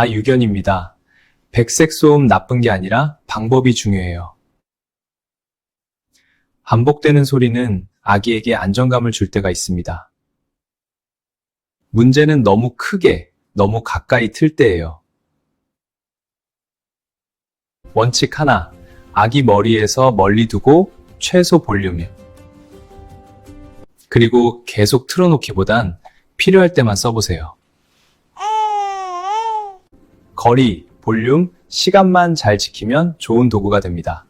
유견입니다. 백색 소음 나쁜 게 아니라 방법이 중요해요. 반복되는 소리는 아기에게 안정감을 줄 때가 있습니다. 문제는 너무 크게, 너무 가까이 틀 때예요. 원칙 하나, 아기 머리에서 멀리 두고 최소 볼륨. 그리고 계속 틀어놓기보단 필요할 때만 써보세요. 거리, 볼륨, 시간만 잘 지키면 좋은 도구가 됩니다.